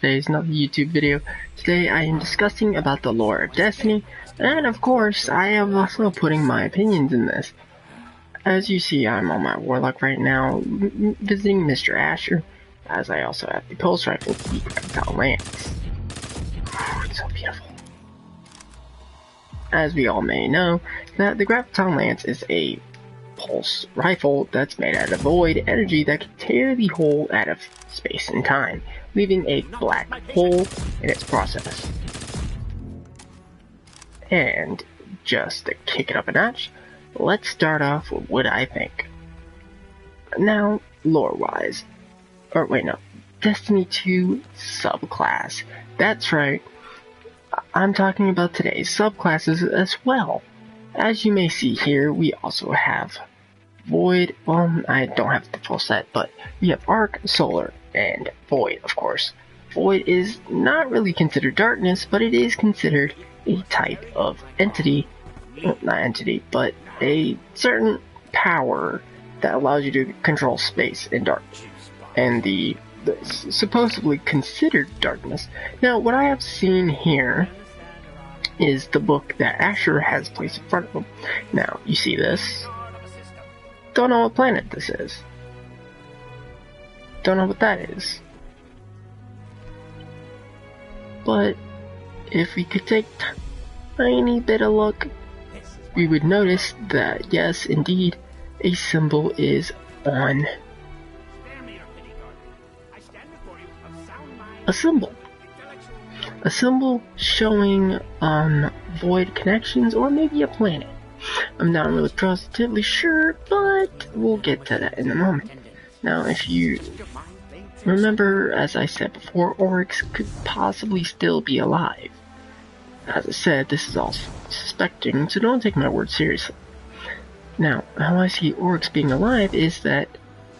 today's another YouTube video. Today I am discussing about the lore of Destiny, and of course I am also putting my opinions in this. As you see, I'm on my Warlock right now, visiting Mr. Asher, as I also have the Pulse Rifle, the Graptile Lance. It's so beautiful. As we all may know, that the Graptile Lance is a pulse rifle that's made out of void energy that can tear the hole out of space and time, leaving a black hole in its process. And just to kick it up a notch, let's start off with what I think. Now, lore-wise, or wait, no, Destiny 2 subclass. That's right, I'm talking about today's subclasses as well. As you may see here, we also have Void. Well, I don't have the full set, but we have Arc, Solar, and Void, of course. Void is not really considered darkness, but it is considered a type of entity, well, not entity, but a certain power that allows you to control space and dark, and the supposedly considered darkness. Now, what I have seen here is the book that Asher has placed in front of him. Now, you see this? Don't know what planet this is. Don't know what that is. But if we could take a tiny bit of look, we would notice that yes, indeed, a symbol is on a symbol. A symbol showing void connections or maybe a planet. I'm not really positively sure, but we'll get to that in a moment. Now, if you remember, as I said before, Oryx could possibly still be alive. As I said, this is all suspecting, so don't take my word seriously. Now, how I see Oryx being alive is that,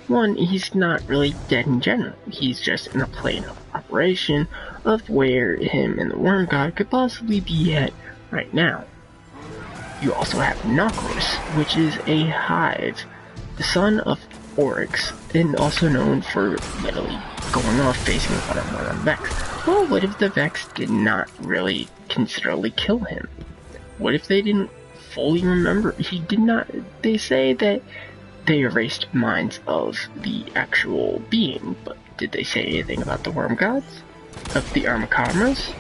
one, he's not really dead in general. He's just in a plane of operation of where him and the Worm God could possibly be at right now. You also have Nocris, which is a hive, the son of Oryx, and also known for literally going off facing one on Vex. Well, what if the Vex did not really considerably kill him? What if they didn't fully remember? He did not. They say that they erased minds of the actual being, but did they say anything about the Worm Gods? Of the Armakarmas?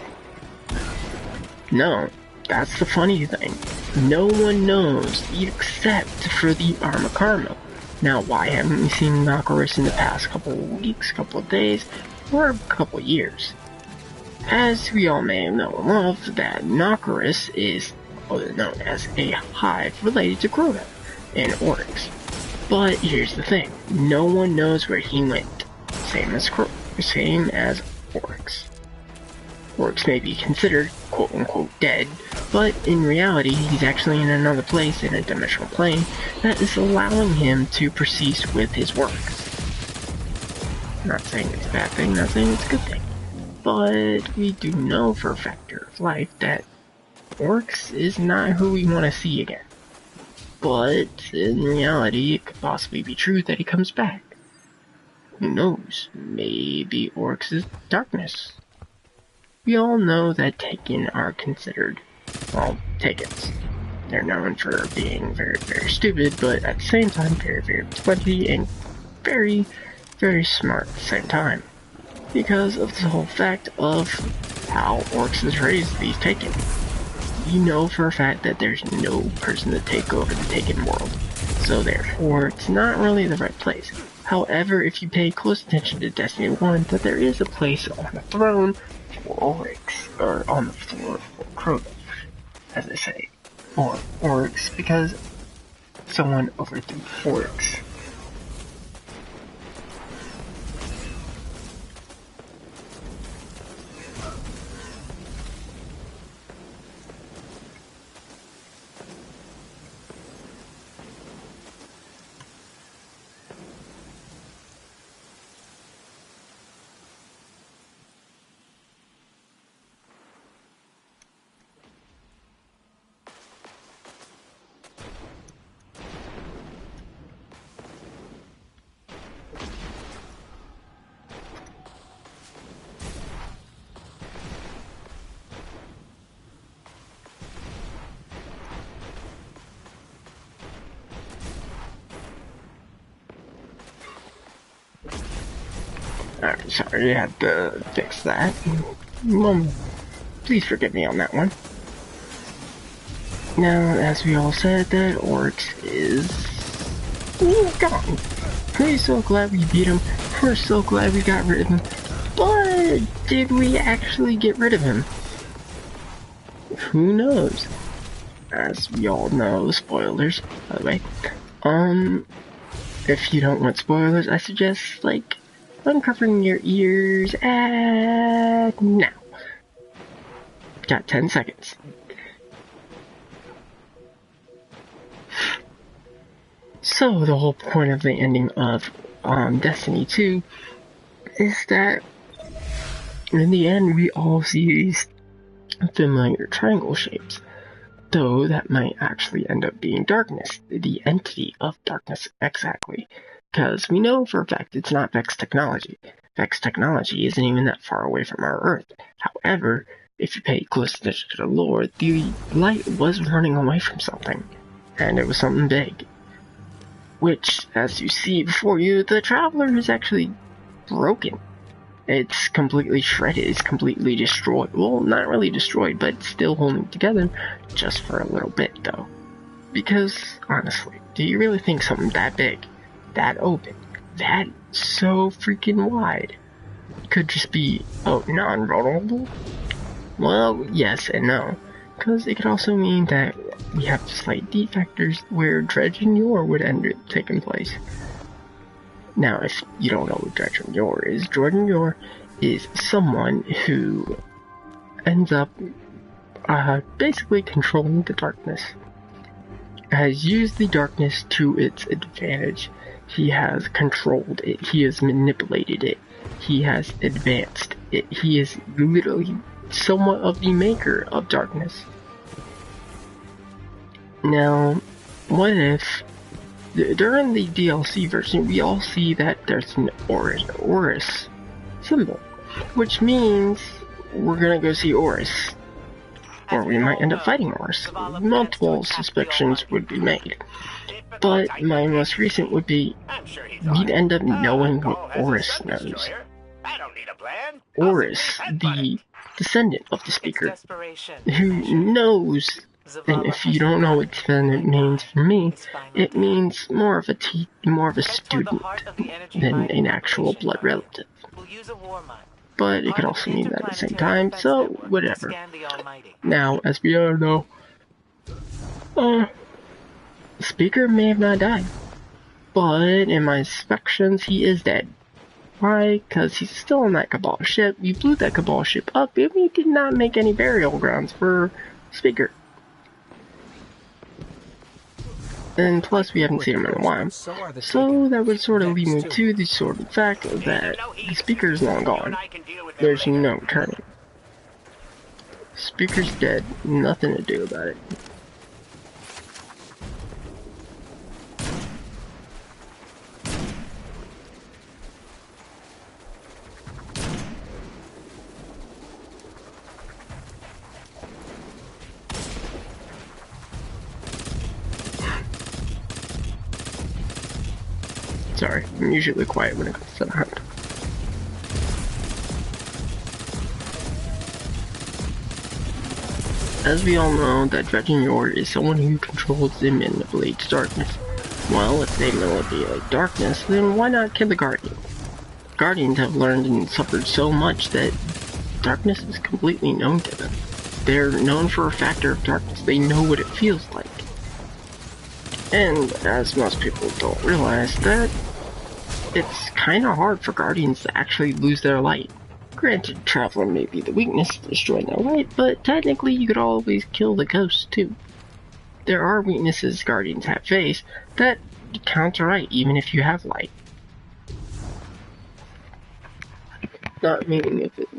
No. That's the funny thing. No one knows except for the Armakarma. Now, why haven't we seen Nocris in the past couple of weeks, couple of days, or a couple of years? As we all may know and love, that Nocris is known as a hive related to Crota and Oryx. But here's the thing, no one knows where he went. Same as Oryx. Oryx may be considered quote-unquote dead, but in reality he's actually in another place in a dimensional plane that is allowing him to proceed with his work. Not saying it's a bad thing, not saying it's a good thing, but we do know for a factor of life that Oryx is not who we want to see again. But in reality, it could possibly be true that he comes back. Who knows? Maybe Oryx is darkness. We all know that Taken are considered, well, Takens. They're known for being very, very stupid, but at the same time, very, very plenty and very, very smart at the same time. Because of the whole fact of how Oryx has raised these Taken. You know for a fact that there's no person to take over the Taken world, so therefore it's not really the right place. However, if you pay close attention to Destiny 1, that there is a place on the throne for Oryx, or on the floor for Crota, as they say, or Oryx, because someone overthrew Oryx. Sorry, I had to fix that. Please forgive me on that one. Now, as we all said, that Oryx is gone. We're so glad we beat him. We're so glad we got rid of him. But did we actually get rid of him? Who knows? As we all know, spoilers, by the way. If you don't want spoilers, I suggest, like, uncovering your ears now. Got 10 seconds. So, the whole point of the ending of Destiny 2 is that in the end we all see these familiar triangle shapes, though that might actually end up being darkness, the entity of darkness exactly, because we know for a fact it's not Vex technology. Vex technology isn't even that far away from our Earth. However, if you pay close attention to the lore, the light was running away from something, and it was something big. Which, as you see before you, the Traveler is actually broken. It's completely shredded, it's completely destroyed. Well, not really destroyed, but still holding together, just for a little bit, though. Because, honestly, do you really think something that big, that open, that so freaking wide, could just be, non-vulnerable? Well, yes and no. Because it could also mean that we have slight defectors where Dredge and Yor would end up taking place. Now, if you don't know what Dredge and Yor is someone who ends up basically controlling the darkness. Has used the darkness to its advantage. He has controlled it. He has manipulated it. He has advanced it. He is literally somewhat of the maker of darkness. Now, what if during the DLC version we all see that there's an Oris symbol, which means we're gonna go see Oris, or we might end up fighting Oris. Multiple suspicions would be made, but my most recent would be we'd end up knowing what Oris knows. Oris, the descendant of the Speaker, who knows. And if you don't know what descendant means for me, it means more of a student than an actual blood relative. But it could also mean that at the same time, so whatever. Now, as we all know, Speaker may have not died, but in my inspections, he is dead. Why? Because he's still on that Cabal ship. We blew that Cabal ship up, and we did not make any burial grounds for Speaker. And plus, we haven't seen him in a while. So that would sort of lead me to the sort of fact that the Speaker is long gone. There's no returning. Speaker's dead. Nothing to do about it. Sorry, I'm usually quiet when it comes to the hunt. As we all know, that Dredge and Yor is someone who controls and manipulates darkness. Well, if they manipulate darkness, then why not kill the Guardian? Guardians have learned and suffered so much that darkness is completely known to them. They're known for a factor of darkness. They know what it feels like. And, as most people don't realize, that it's kinda hard for Guardians to actually lose their light. Granted, Traveler may be the weakness to destroy their light, but technically you could always kill the ghost too. There are weaknesses Guardians have faced that counteract even if you have light. Not meaning if it...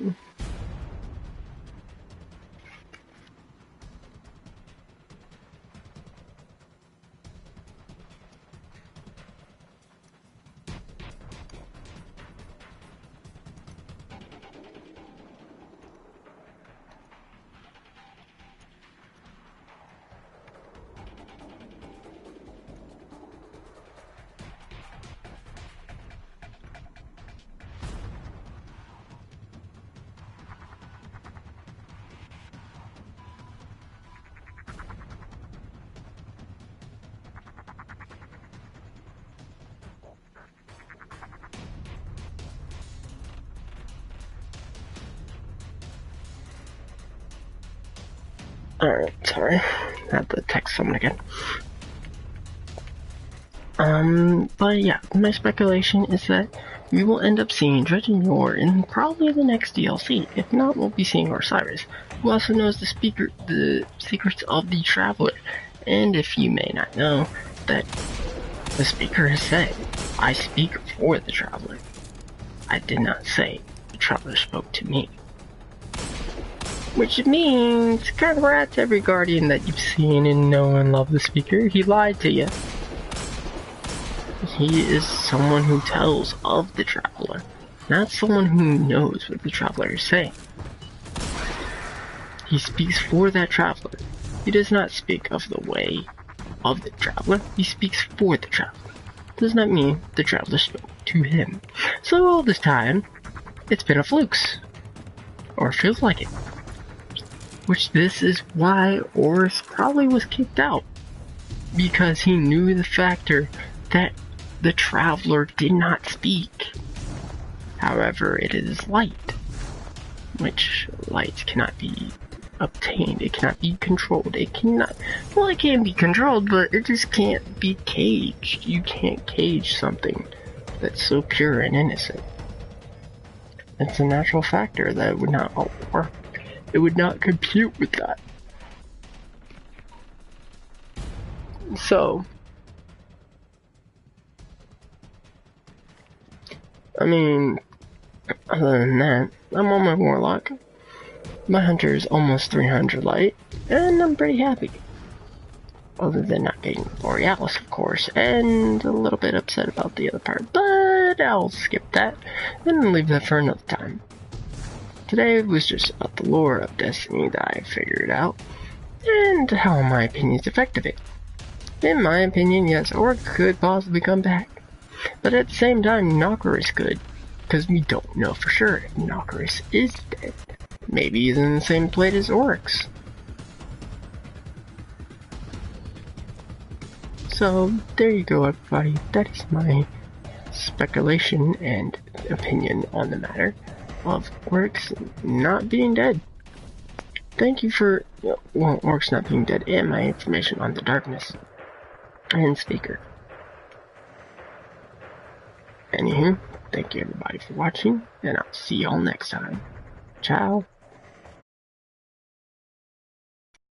Alright, sorry. Had to text someone again. But yeah, my speculation is that we will end up seeing Dredgen Yor in probably the next DLC. If not, we'll be seeing Osiris, who also knows the secrets of the Traveler. And if you may not know, that the speaker has said, I speak for the Traveler. I did not say the Traveler spoke to me. Which means, congrats every Guardian that you've seen and know and love the speaker. He lied to you. He is someone who tells of the Traveler, not someone who knows what the Traveler is saying. He speaks for that Traveler. He does not speak of the way of the Traveler, he speaks for the Traveler. Does not mean the Traveler spoke to him. So all this time, it's been a flukes. Or feels like it. Which this is why Oris probably was kicked out. Because he knew the factor that the Traveler did not speak. However, it is light. Which light cannot be obtained. It cannot be controlled. It cannot... Well, it can be controlled, but it just can't be caged. You can't cage something that's so pure and innocent. It's a natural factor that would not work. It would not compute with that. So, I mean, other than that, I'm on my Warlock. My Hunter is almost 300 light, and I'm pretty happy. Other than not getting Borealis, of course, and a little bit upset about the other part, but I'll skip that and leave that for another time. Today was just about the lore of Destiny that I figured out, and how my opinions affect it. In my opinion, yes, Orc could possibly come back, but at the same time, Nokris could, because we don't know for sure if Nokris is dead. Maybe he's in the same plate as Oryx. So, there you go everybody, that is my speculation and opinion on the matter of Oryx not being dead. Thank you for, well, Oryx not being dead and my information on the darkness and speaker. Anywho, thank you everybody for watching, and I'll see y'all next time. Ciao.